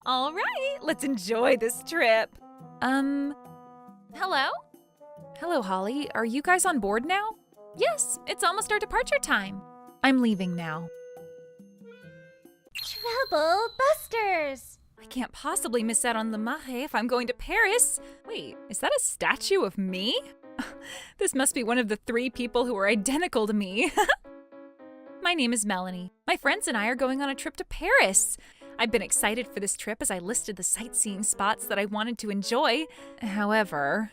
All right, let's enjoy this trip. Hello? Hello, Holly. Are you guys on board now? Yes, it's almost our departure time. I'm leaving now. Trouble Busters! I can't possibly miss out on Le Marais if I'm going to Paris. Wait, is that a statue of me? This must be one of the 3 people who are identical to me. My name is Melanie. My friends and I are going on a trip to Paris. I've been excited for this trip as I listed the sightseeing spots that I wanted to enjoy. However,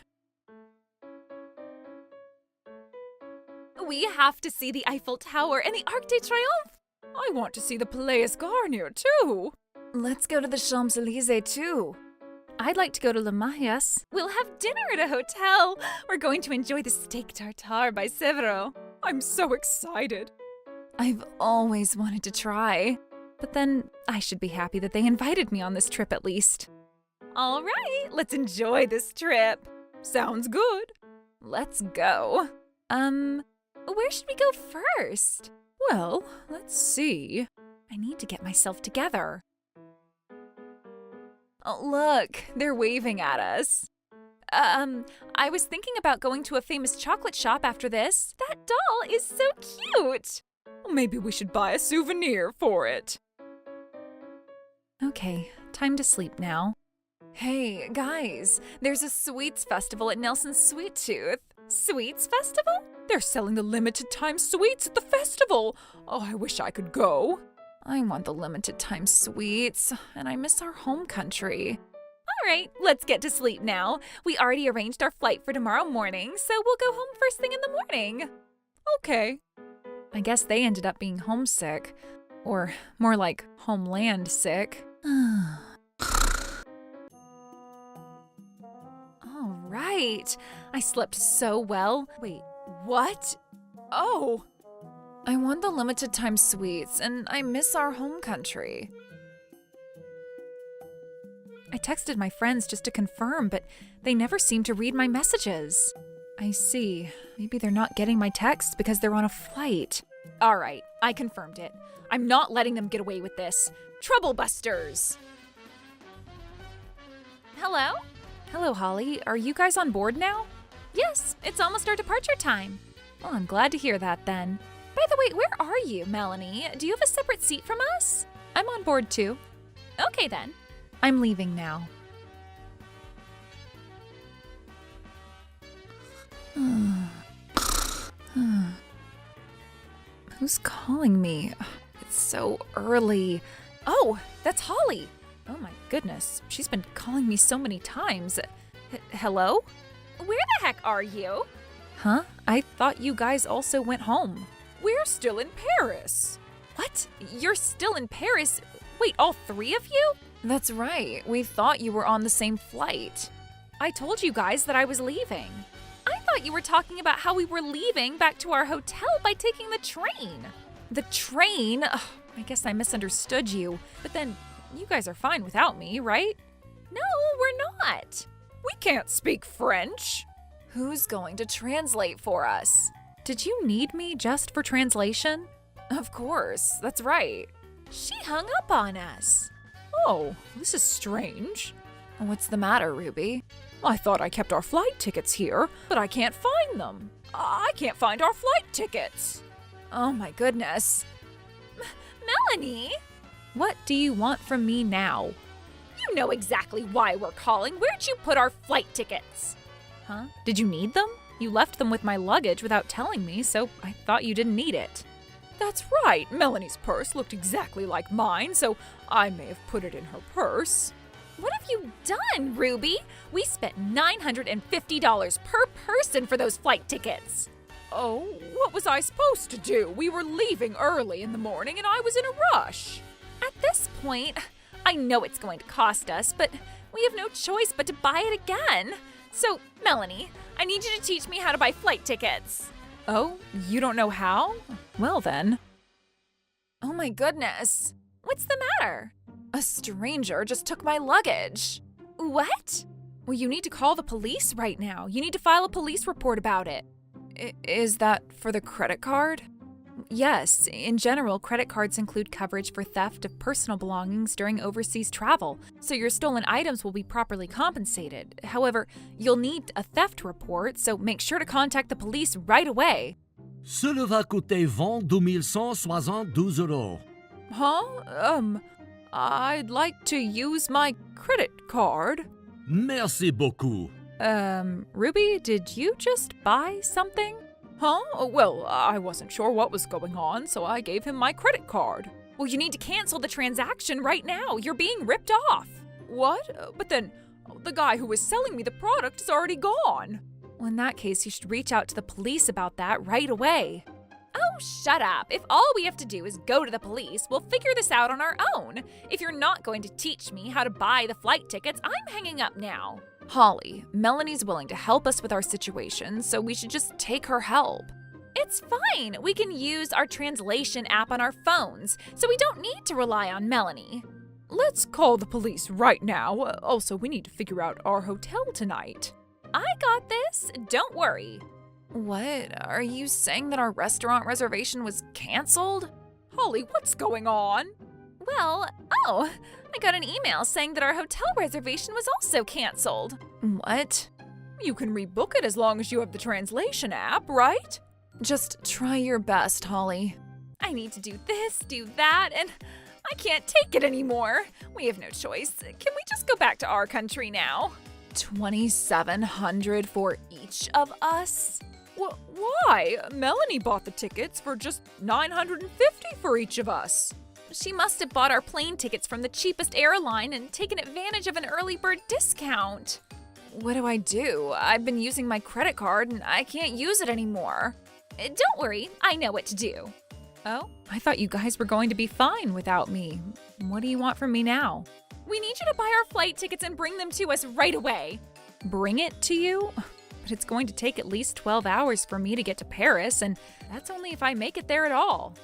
we have to see the Eiffel Tower and the Arc de Triomphe. I want to see the Palais Garnier too. Let's go to the Champs-Élysées too. I'd like to go to Le Marais. We'll have dinner at a hotel. We're going to enjoy the steak tartare by Severo. I'm so excited. I've always wanted to try. But then I should be happy that they invited me on this trip at least. All right, let's enjoy this trip. Sounds good. Let's go. Where should we go first? Well, let's see. I need to get myself together. Oh, look, they're waving at us. I was thinking about going to a famous chocolate shop after this. That doll is so cute. Maybe we should buy a souvenir for it. Okay, time to sleep now. Hey, guys, there's a sweets festival at Nelson's Sweet Tooth. Sweets festival? They're selling the limited time sweets at the festival. Oh, I wish I could go. I want the limited time sweets, and I miss our home country. All right, let's get to sleep now. We already arranged our flight for tomorrow morning, so we'll go home first thing in the morning. Okay. I guess they ended up being homesick, or more like homeland sick. All right, I slept so well. Wait, what? Oh! I want the limited time sweets, and I miss our home country. I texted my friends just to confirm, but they never seem to read my messages. I see. Maybe they're not getting my texts because they're on a flight. All right, I confirmed it. I'm not letting them get away with this. Trouble Busters! Hello? Hello, Holly. Are you guys on board now? Yes, it's almost our departure time. Well, I'm glad to hear that then. By the way, where are you, Melanie? Do you have a separate seat from us? I'm on board too. Okay then. I'm leaving now. Who's calling me? It's so early. Oh, that's Holly. Oh my goodness, she's been calling me so many times. Hello? Where the heck are you? Huh? I thought you guys also went home. We're still in Paris. What? You're still in Paris? Wait, all 3 of you? That's right. We thought you were on the same flight. I told you guys that I was leaving. I thought you were talking about how we were leaving back to our hotel by taking the train. The train? Ugh, I guess I misunderstood you. But then, you guys are fine without me, right? No, we're not. We can't speak French. Who's going to translate for us? Did you need me just for translation? Of course, that's right. She hung up on us. Oh, this is strange. What's the matter, Ruby? I thought I kept our flight tickets here, but I can't find them. I can't find our flight tickets. Oh my goodness. Melanie? What do you want from me now? You know exactly why we're calling. Where'd you put our flight tickets? Huh? Did you need them? You left them with my luggage without telling me, so I thought you didn't need it. That's right. Melanie's purse looked exactly like mine, so I may have put it in her purse. What have you done, Ruby? We spent $950 per person for those flight tickets. Oh, what was I supposed to do? We were leaving early in the morning and I was in a rush. At this point, I know it's going to cost us, but we have no choice but to buy it again. So, Melanie, I need you to teach me how to buy flight tickets. Oh, you don't know how? Well then. Oh my goodness. What's the matter? A stranger just took my luggage. What? Well, you need to call the police right now. You need to file a police report about it. Is that for the credit card? Yes, in general, credit cards include coverage for theft of personal belongings during overseas travel, so your stolen items will be properly compensated. However, you'll need a theft report, so make sure to contact the police right away. Cela va coûter 22 172 euros. Huh? I'd like to use my credit card. Merci beaucoup. Ruby, did you just buy something? Huh? Well, I wasn't sure what was going on, so I gave him my credit card. Well, you need to cancel the transaction right now. You're being ripped off. What? But then, the guy who was selling me the product is already gone. Well, in that case, you should reach out to the police about that right away. Oh, shut up. If all we have to do is go to the police, we'll figure this out on our own. If you're not going to teach me how to buy the flight tickets, I'm hanging up now. Holly, Melanie's willing to help us with our situation, so we should just take her help. It's fine. We can use our translation app on our phones, so we don't need to rely on Melanie. Let's call the police right now. Also, we need to figure out our hotel tonight. I got this. Don't worry. What? Are you saying that our restaurant reservation was canceled? Holly, what's going on? Well, I got an email saying that our hotel reservation was also canceled. What? You can rebook it as long as you have the translation app, right? Just try your best, Holly. I need to do this, do that, and I can't take it anymore. We have no choice. Can we just go back to our country now? 2,700 for each of us? Why? Melanie bought the tickets for just 950 for each of us. She must have bought our plane tickets from the cheapest airline and taken advantage of an early bird discount. What do I do? I've been using my credit card and I can't use it anymore. Don't worry, I know what to do. Oh, I thought you guys were going to be fine without me. What do you want from me now? We need you to buy our flight tickets and bring them to us right away. Bring it to you? But it's going to take at least 12 hours for me to get to Paris, and that's only if I make it there at all.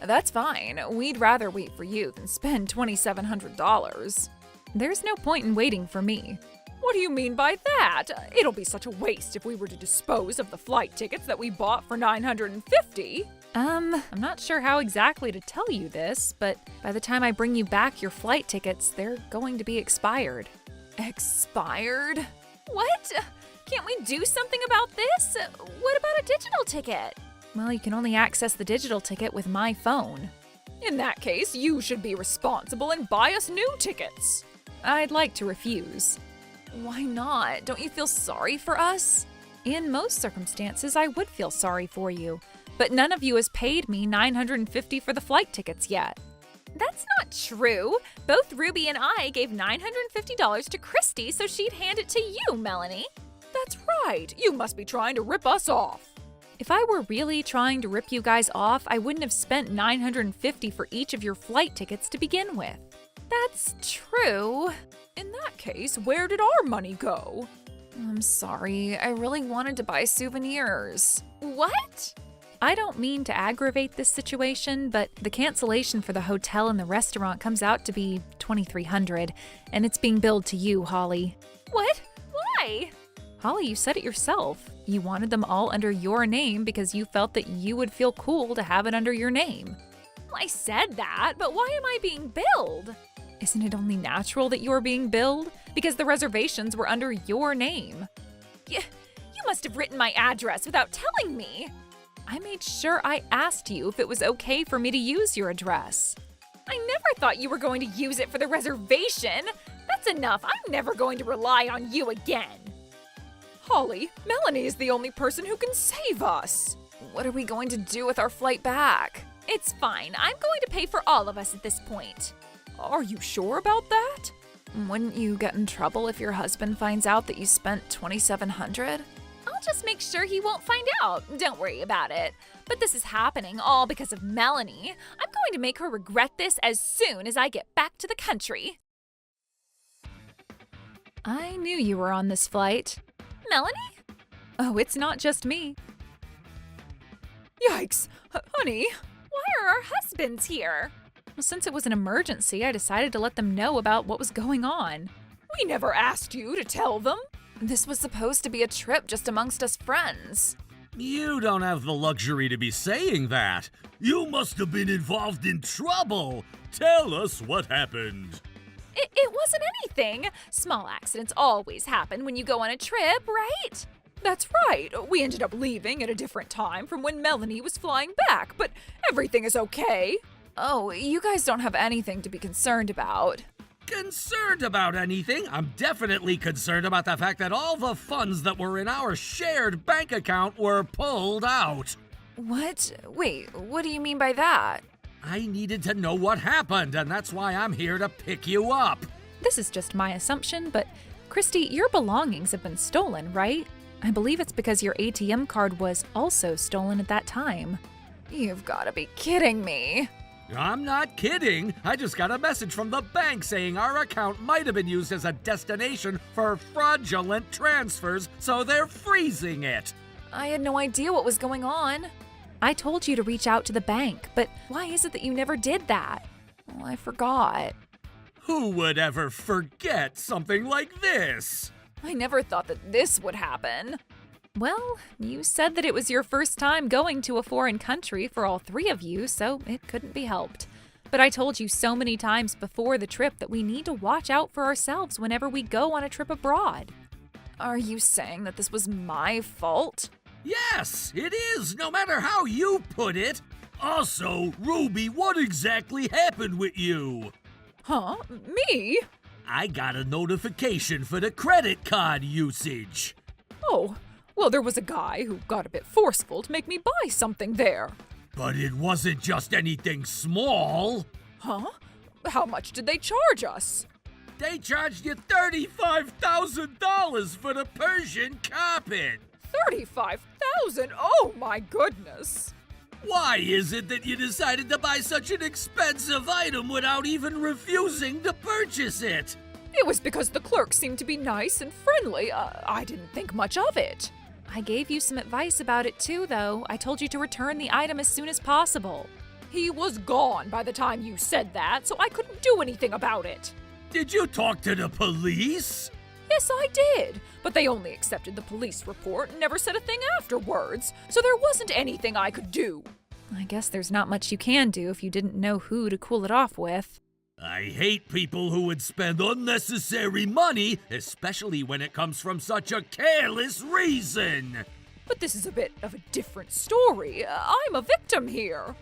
That's fine. We'd rather wait for you than spend $2,700. There's no point in waiting for me. What do you mean by that? It'll be such a waste if we were to dispose of the flight tickets that we bought for $950. I'm not sure how exactly to tell you this, but by the time I bring you back your flight tickets, they're going to be expired. Expired? What? Can't we do something about this? What about a digital ticket? Well, you can only access the digital ticket with my phone. In that case, you should be responsible and buy us new tickets. I'd like to refuse. Why not? Don't you feel sorry for us? In most circumstances, I would feel sorry for you, but none of you has paid me $950 for the flight tickets yet. That's not true. Both Ruby and I gave $950 to Christy so she'd hand it to you, Melanie. That's right. You must be trying to rip us off. If I were really trying to rip you guys off, I wouldn't have spent $950 for each of your flight tickets to begin with. That's true. In that case, where did our money go? I'm sorry. I really wanted to buy souvenirs. What? I don't mean to aggravate this situation, but the cancellation for the hotel and the restaurant comes out to be $2,300, and it's being billed to you, Holly. What? Why? Holly, you said it yourself. You wanted them all under your name because you felt that you would feel cool to have it under your name. Well, I said that, but why am I being billed? Isn't it only natural that you're being billed? Because the reservations were under your name. You must have written my address without telling me. I made sure I asked you if it was okay for me to use your address. I never thought you were going to use it for the reservation. That's enough. I'm never going to rely on you again. Holly, Melanie is the only person who can save us. What are we going to do with our flight back? It's fine. I'm going to pay for all of us at this point. Are you sure about that? Wouldn't you get in trouble if your husband finds out that you spent $2,700? I'll just make sure he won't find out. Don't worry about it. But this is happening all because of Melanie. I'm going to make her regret this as soon as I get back to the country. I knew you were on this flight. Melanie? Oh, it's not just me. Yikes! Honey, why are our husbands here? Well, since it was an emergency, I decided to let them know about what was going on. We never asked you to tell them. This was supposed to be a trip just amongst us friends. You don't have the luxury to be saying that. You must have been involved in trouble. Tell us what happened. It wasn't anything. Small accidents always happen when you go on a trip, right? That's right. We ended up leaving at a different time from when Melanie was flying back, but everything is okay. Oh, you guys don't have anything to be concerned about. Concerned about anything? I'm definitely concerned about the fact that all the funds that were in our shared bank account were pulled out. What? Wait, what do you mean by that? I needed to know what happened, and that's why I'm here to pick you up. This is just my assumption, but Christy, your belongings have been stolen, right? I believe it's because your ATM card was also stolen at that time. You've got to be kidding me. I'm not kidding. I just got a message from the bank saying our account might have been used as a destination for fraudulent transfers, so they're freezing it. I had no idea what was going on. I told you to reach out to the bank, but why is it that you never did that? Well, I forgot. Who would ever forget something like this? I never thought that this would happen. Well, you said that it was your first time going to a foreign country for all three of you, so it couldn't be helped. But I told you so many times before the trip that we need to watch out for ourselves whenever we go on a trip abroad. Are you saying that this was my fault? Yes, it is, no matter how you put it. Also, Ruby, what exactly happened with you? Huh? Me? I got a notification for the credit card usage. Oh, well, there was a guy who got a bit forceful to make me buy something there. But it wasn't just anything small. Huh? How much did they charge us? They charged you $35,000 for the Persian carpet. 35,000? Oh my goodness. Why is it that you decided to buy such an expensive item without even refusing to purchase it? It was because the clerk seemed to be nice and friendly. I didn't think much of it. I gave you some advice about it too, though. I told you to return the item as soon as possible. He was gone by the time you said that, so I couldn't do anything about it. Did you talk to the police? Yes, I did, but they only accepted the police report and never said a thing afterwards, so there wasn't anything I could do. I guess there's not much you can do if you didn't know who to cool it off with. I hate people who would spend unnecessary money, especially when it comes from such a careless reason. But this is a bit of a different story. I'm a victim here.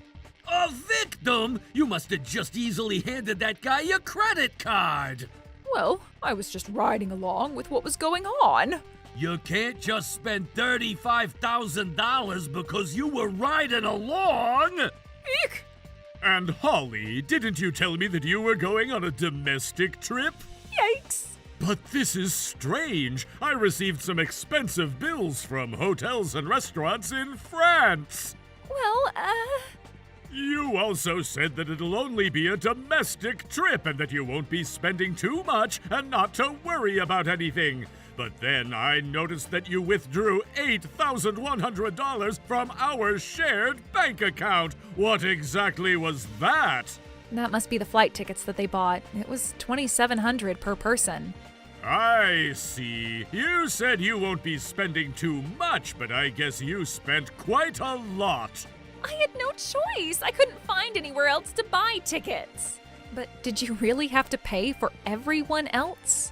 A victim? You must have just easily handed that guy your credit card. Well, I was just riding along with what was going on. You can't just spend $35,000 because you were riding along. Eek! And Holly, didn't you tell me that you were going on a domestic trip? Yikes! But this is strange. I received some expensive bills from hotels and restaurants in France. Well, You also said that it'll only be a domestic trip and that you won't be spending too much and not to worry about anything. But then I noticed that you withdrew $8,100 from our shared bank account. What exactly was that? That must be the flight tickets that they bought. It was $2,700 per person. I see. You said you won't be spending too much, but I guess you spent quite a lot. I had no choice. I couldn't find anywhere else to buy tickets. But did you really have to pay for everyone else?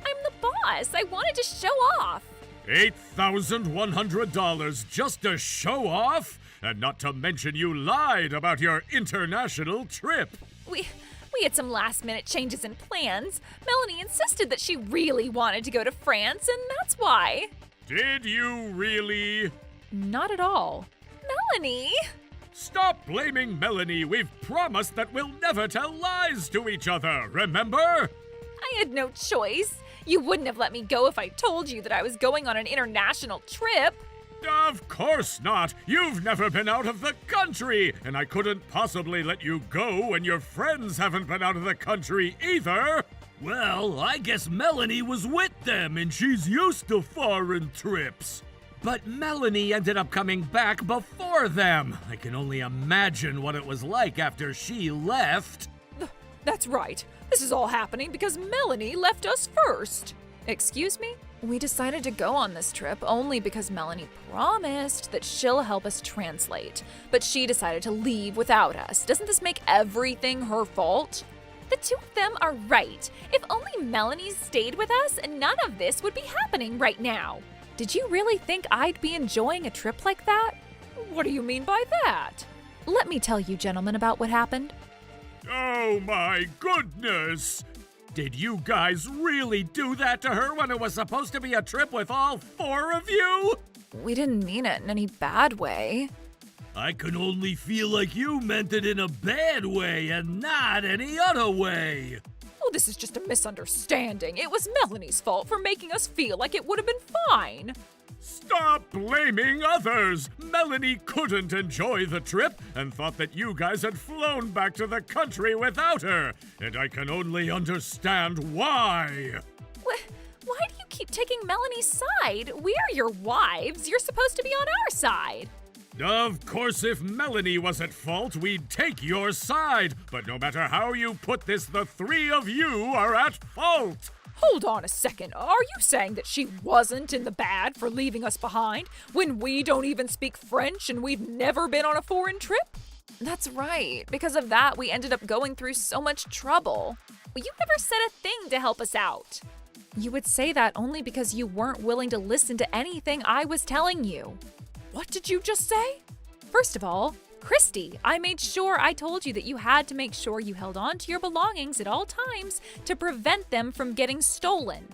I'm the boss. I wanted to show off. $8,100 just to show off? And not to mention you lied about your international trip. We had some last-minute changes in plans. Melanie insisted that she really wanted to go to France, and that's why. Did you really? Not at all. Melanie! Stop blaming Melanie. We've promised that we'll never tell lies to each other, remember? I had no choice. You wouldn't have let me go if I told you that I was going on an international trip. Of course not. You've never been out of the country, and I couldn't possibly let you go when your friends haven't been out of the country either. Well, I guess Melanie was with them and she's used to foreign trips. But Melanie ended up coming back before them. I can only imagine what it was like after she left. That's right. This is all happening because Melanie left us first. Excuse me? We decided to go on this trip only because Melanie promised that she'll help us translate, but she decided to leave without us. Doesn't this make everything her fault? The two of them are right. If only Melanie stayed with us, none of this would be happening right now. Did you really think I'd be enjoying a trip like that? What do you mean by that? Let me tell you, gentlemen, about what happened. Oh my goodness! Did you guys really do that to her when it was supposed to be a trip with all four of you? We didn't mean it in any bad way. I can only feel like you meant it in a bad way and not any other way. Oh, this is just a misunderstanding. It was Melanie's fault for making us feel like it would have been fine. Stop blaming others! Melanie couldn't enjoy the trip and thought that you guys had flown back to the country without her, and I can only understand why. Why do you keep taking Melanie's side? We're your wives. You're supposed to be on our side. Of course, if Melanie was at fault, we'd take your side. But no matter how you put this, the three of you are at fault. Hold on a second. Are you saying that she wasn't in the bad for leaving us behind when we don't even speak French and we've never been on a foreign trip? That's right. Because of that, we ended up going through so much trouble. You never said a thing to help us out. You would say that only because you weren't willing to listen to anything I was telling you. What did you just say? First of all, Christy, I made sure I told you that you had to make sure you held on to your belongings at all times to prevent them from getting stolen.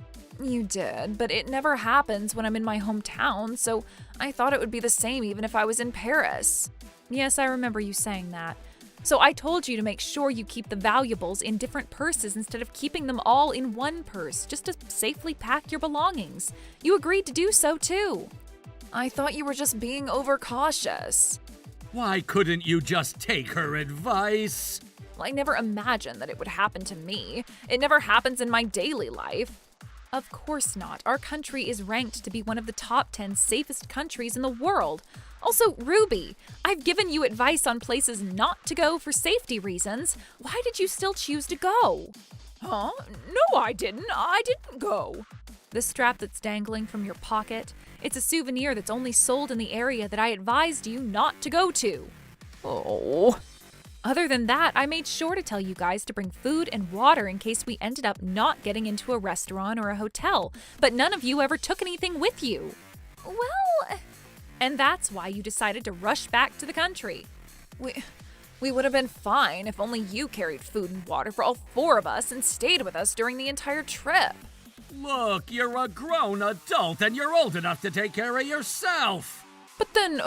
You did, but it never happens when I'm in my hometown, so I thought it would be the same even if I was in Paris. Yes, I remember you saying that. So I told you to make sure you keep the valuables in different purses instead of keeping them all in one purse, just to safely pack your belongings. You agreed to do so too. I thought you were just being overcautious. Why couldn't you just take her advice? I never imagined that it would happen to me. It never happens in my daily life. Of course not. Our country is ranked to be one of the top 10 safest countries in the world. Also, Ruby, I've given you advice on places not to go for safety reasons. Why did you still choose to go? Huh? No, I didn't. I didn't go. The strap that's dangling from your pocket, it's a souvenir that's only sold in the area that I advised you not to go to. Oh. Other than that, I made sure to tell you guys to bring food and water in case we ended up not getting into a restaurant or a hotel, but none of you ever took anything with you. Well, and that's why you decided to rush back to the country. We would have been fine if only you carried food and water for all four of us and stayed with us during the entire trip. Look, you're a grown adult and you're old enough to take care of yourself. But then,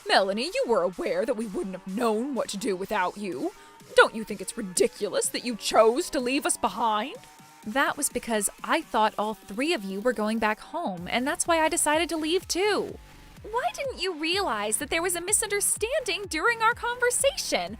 Melanie, you were aware that we wouldn't have known what to do without you. Don't you think it's ridiculous that you chose to leave us behind? That was because I thought all three of you were going back home, and that's why I decided to leave too. why didn't you realize that there was a misunderstanding during our conversation?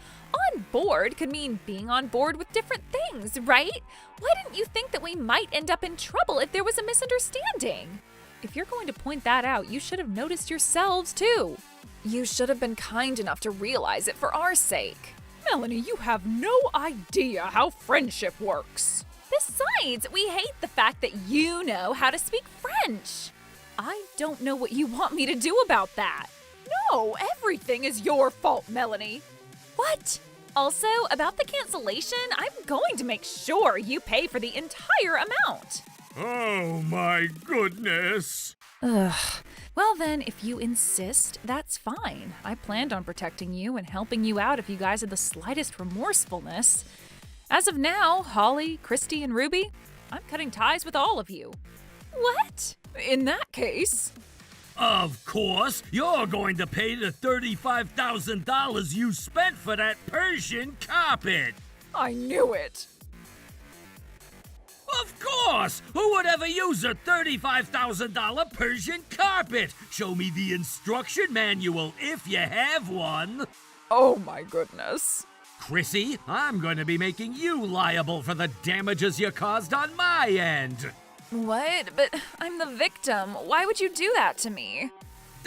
On board could mean being on board with different things, right? Why didn't you think that we might end up in trouble if there was a misunderstanding? If you're going to point that out, you should have noticed yourselves too. You should have been kind enough to realize it for our sake. Melanie, you have no idea how friendship works. Besides, we hate the fact that you know how to speak French. I don't know what you want me to do about that. No, everything is your fault, Melanie. What? Also, about the cancellation, I'm going to make sure you pay for the entire amount. Oh my goodness! Ugh. Well then, if you insist, that's fine. I planned on protecting you and helping you out if you guys had the slightest remorsefulness. As of now, Holly, Christy, and Ruby, I'm cutting ties with all of you. What? In that case... Of course, you're going to pay the $35,000 you spent for that Persian carpet. I knew it. Of course! Who would ever use a $35,000 Persian carpet? Show me the instruction manual if you have one. Oh my goodness. Chrissy, I'm going to be making you liable for the damages you caused on my end. What? But I'm the victim. Why would you do that to me?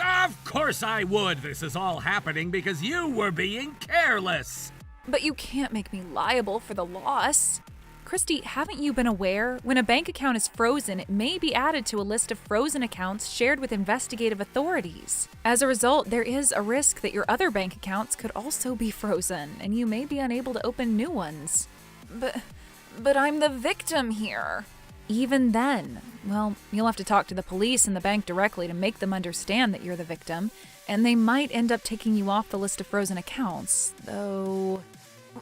Of course I would. This is all happening because you were being careless. But you can't make me liable for the loss. Christy, haven't you been aware? When a bank account is frozen, it may be added to a list of frozen accounts shared with investigative authorities. As a result, there is a risk that your other bank accounts could also be frozen, and you may be unable to open new ones. But I'm the victim here. Even then, well, you'll have to talk to the police and the bank directly to make them understand that you're the victim, and they might end up taking you off the list of frozen accounts, though.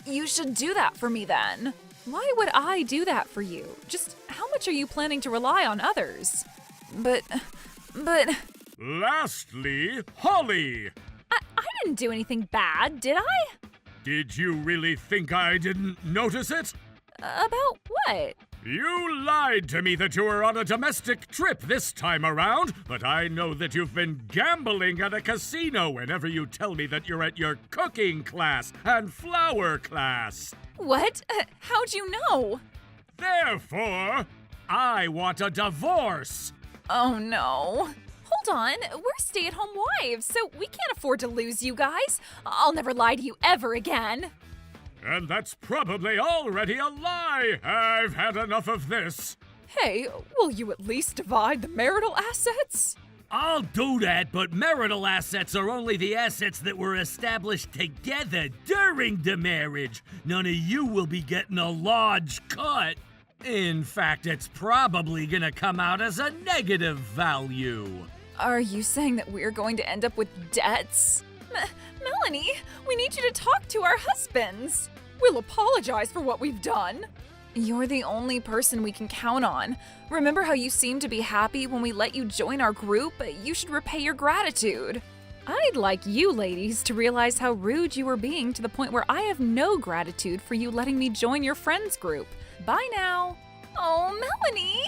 You should do that for me then. Why would I do that for you? Just how much are you planning to rely on others? But. Lastly, Holly! I didn't do anything bad, did I? Did you really think I didn't notice it? About what? You lied to me that you were on a domestic trip this time around, but I know that you've been gambling at a casino whenever you tell me that you're at your cooking class and flower class. What? How'd you know? Therefore, I want a divorce. Oh no. Hold on, we're stay-at-home wives, so we can't afford to lose you guys. I'll never lie to you ever again. And that's probably already a lie. I've had enough of this. Hey, will you at least divide the marital assets? I'll do that, but marital assets are only the assets that were established together during the marriage. None of you will be getting a large cut. In fact, it's probably gonna come out as a negative value. Are you saying that we're going to end up with debts? Melanie, we need you to talk to our husbands. We'll apologize for what we've done. You're the only person we can count on. Remember how you seemed to be happy when we let you join our group? You should repay your gratitude. I'd like you ladies to realize how rude you were being to the point where I have no gratitude for you letting me join your friends group. Bye now. Oh, Melanie!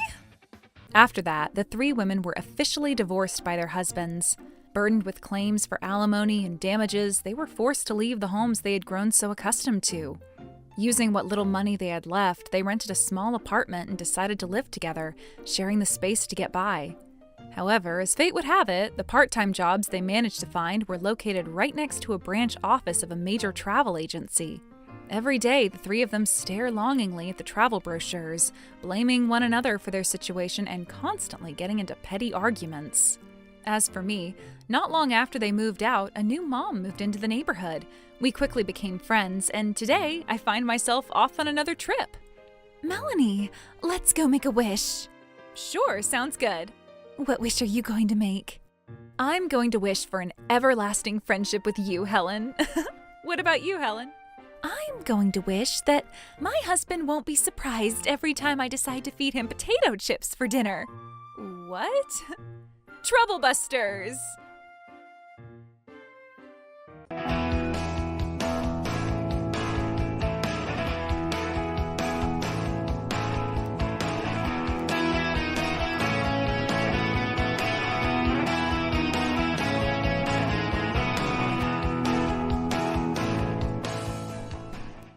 After that, the three women were officially divorced by their husbands. Burdened with claims for alimony and damages, they were forced to leave the homes they had grown so accustomed to. Using what little money they had left, they rented a small apartment and decided to live together, sharing the space to get by. However, as fate would have it, the part-time jobs they managed to find were located right next to a branch office of a major travel agency. Every day, the three of them stare longingly at the travel brochures, blaming one another for their situation and constantly getting into petty arguments. As for me, not long after they moved out, a new mom moved into the neighborhood. We quickly became friends, and today I find myself off on another trip. Melanie, let's go make a wish. Sure, sounds good. What wish are you going to make? I'm going to wish for an everlasting friendship with you, Helen. What about you, Helen? I'm going to wish that my husband won't be surprised every time I decide to feed him potato chips for dinner. What? Trouble Busters!